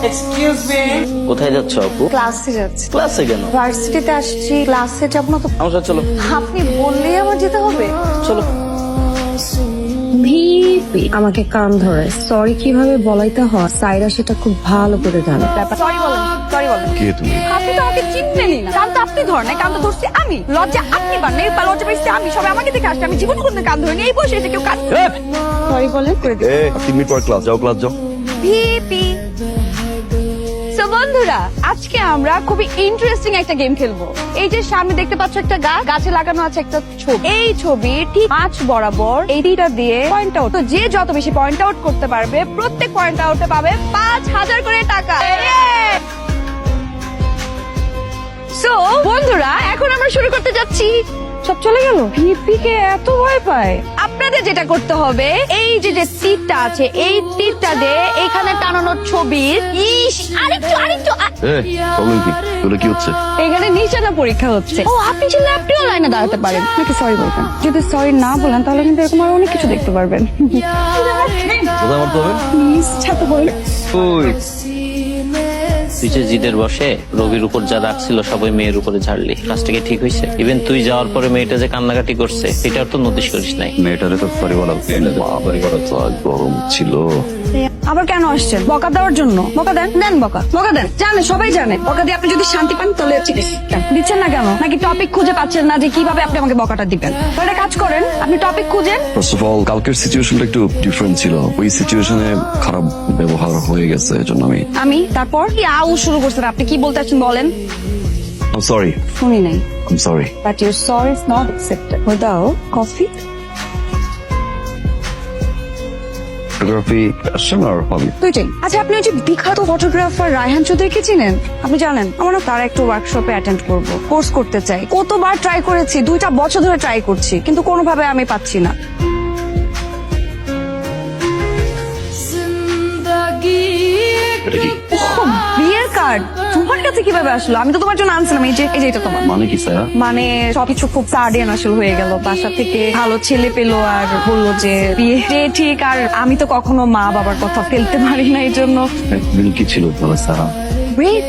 Excuse me, কোথায় যাচ্ছ আপু? ক্লাসে যাচ্ছি। ক্লাসে কেন? ভার্সিটিতে আসছি, ক্লাসে যাবো না তো? আমার সাথে চলো। আপনি বললেই আমার যেতে হবে? চলো। ভিপি আমাকে কান ধরে সরি কিভাবে বলাইতে হয় সাইরা সেটা খুব ভালো করে জানে। সরি বলেন, সরি বলেন। কে তুমি? আপনি তো আমাকে চিনবেনই না। কান তো আপনি ধরেন নাই, কান তো ধরছি আমি। লজ্জা আপনি পান নাই, লজ্জা পাইছি আমি। সবাই আমাকে দেখে আসছে, আমি জীবন কোনদিন কান ধরিনি। এই বসে এসে কেউ কান সরি বলেন করে দিই। 3 মিনিট পর ক্লাস যাও, ক্লাস যাও। ভিপি। So, বন্ধুরা, আজকে আমরা খুবই ইন্টারেস্টিং একটা গেম খেলবো। এই যে সামনে দেখতে পাচ্ছ একটা গাছ, গাছে লাগানো আছে একটা ছবি। এই ছবি ঠিক 5 বরাবর এইটা দিয়ে পয়েন্ট আউট। তো যে যত বেশি পয়েন্ট আউট করতে পারবে, প্রত্যেক পয়েন্ট আউটে পাবে 5000 করে টাকা। সো বন্ধুরা, এখন আমরা শুরু করতে যাচ্ছি। সব চলে গেল। ভিপি কে এত ভয় পায়। আপনাদের যেটা করতে হবে, এই যে যে তীরটা আছে, এই তীরটা দিয়ে এখানে টানানো ছবির আরেকটু প্রবলেম কি? তোরা কি হচ্ছে? এখানে নিশানা পরীক্ষা হচ্ছে। ও, আপনি চাইলে আপনিও লাইনে দাঁড়াতে পারেন। নাকি সরি বলবেন? যদি সরি না বলেন তাহলে কিন্তু এরকম আরো অনেক কিছু দেখতে পারবেন। কোথায় মারতে হবে? প্লিজ ছাত্র বলেন। ওই তুই যে জিদের বসে রবির উপর যা রাখছিল সবাই মেয়ের উপরে ঝাড়লি, কাজটা কি ঠিক হয়েছে? ইভেন তুই যাওয়ার পরে মেয়েটা যে কান্নাকাটি করছে এটার তো নোটিশ করিস নাই। মেয়েটারে তো সরি বলা বাবারি করা তো আজ গরম ছিল। আবার কেন আসছেন? বকা দেওয়ার জন্য? বকা দেন, দেন বকা, বকা দেন। জানে, সবাই জানে। বকা দিয়ে আপনি যদি শান্তি পান তাহলে ঠিক আছে। দিচ্ছেন না কেন? নাকি টপিক খুঁজে পাচ্ছেন না যে কিভাবে আপনি আমাকে বকাটা দিবেন? তো একটা কাজ করেন, আপনি টপিক খুঁজেন। ফার্স্ট অফ অল কালকের সিচুয়েশনটা একটু ডিফারেন্ট ছিল। ওই সিচুয়েশনে খারাপ ব্যবহার হয়ে গেছে, এজন্য আমি তারপর কি আউ শুরু করছেন? আপনি কি বলতে চাচ্ছেন বলেন? I'm sorry. শুনি নাই। I'm sorry. But your sorry is not accepted. Without coffee? Photography passion আর হবি? দুইটাই। আচ্ছা, আপনি ওই যে বিখ্যাত ফটোগ্রাফার রায়হান চৌধুরীকে চিনেন? আপনি জানেন আমরা না তার একটা ওয়ার্কশপে অ্যাটেন্ড করব, কোর্স করতে চাই। কতবার ট্রাই করেছি, 2টা বছর ধরে ট্রাই করছি, কিন্তু কোনোভাবে আমি পাচ্ছি না। এটা কি? বিয়ের কার্ড তোমার কাছে কিভাবে আসলো? আমি তো তোমার জন্য আনছিলাম। এই যে এটা তোমার। মানে কি স্যার? মানে সবকিছু খুব সাডেন আসলে হয়ে গেল। বাসা থেকে ভালো ছেলে পেলো আর বললো যে বিয়ে ঠিক। আর আমি তো কখনো মা বাবার কথা ফেলতে পারি না, এই জন্য। দিন কি ছিল তাহলে স্যার? Wait,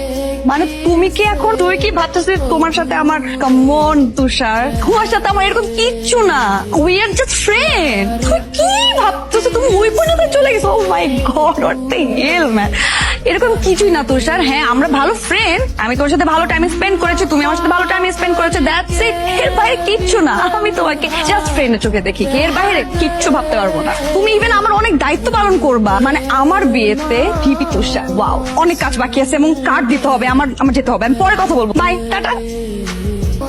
মানে তুমি কি এখন, তুই কি ভাবতেছিস তোমার সাথে আমার কমন তুষার, তোমার সাথে আমার এরকম কিচ্ছু না। We are just friend. তুমি কি ভাবতেছো? তুমি ওই পর্যন্ত চলে গেছো? Oh my god, what the hell man. এরকম কিছুই না তুষার। হ্যাঁ, আমরা ভালো ফ্রেন্ড। আমি তোর সাথে ভালো টাইম স্পেন্ড করেছি, তুমি আমার সাথে ভালো টাইম স্পেন্ড করেছো, দ্যাটস ইট। এর বাইরে কিচ্ছু না। আমি তোমাকে জাস্ট ফ্রেন্ডের চোখে দেখি, এর বাইরে কিচ্ছু ভাবতে পারবো না। তুমি ইভেন আমার অনেক দায়িত্ব পালন করবা, মানে আমার বিয়েতে ভিপি তুষার। ওয়াও, অনেক কাজ বাকি আছে এবং কার্ড দিতে হবে, আমার যেতে হবে। আমি পরে কথা বলবো। Bye, tata.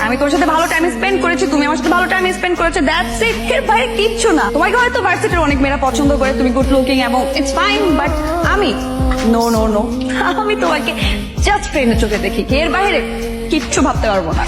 আমি তোর সাথে ভালো টাইম স্পেন্ড করেছি, তুমি আমার সাথে ভালো টাইম স্পেন্ড করেছো, দ্যাটস ইট। এর বাইরে কিচ্ছু না। তোমাকে হয়তো ভার্সিটির অনেক মেয়েরা পছন্দ করে, তুমি গুড লুকিং এবং ইটস ফাইন, বাট আমি নো নো নো। আমি তোমাকে জাস্ট ফ্রেন্ডের চোখে দেখি, এর বাইরে কিচ্ছু ভাবতে পারবো না।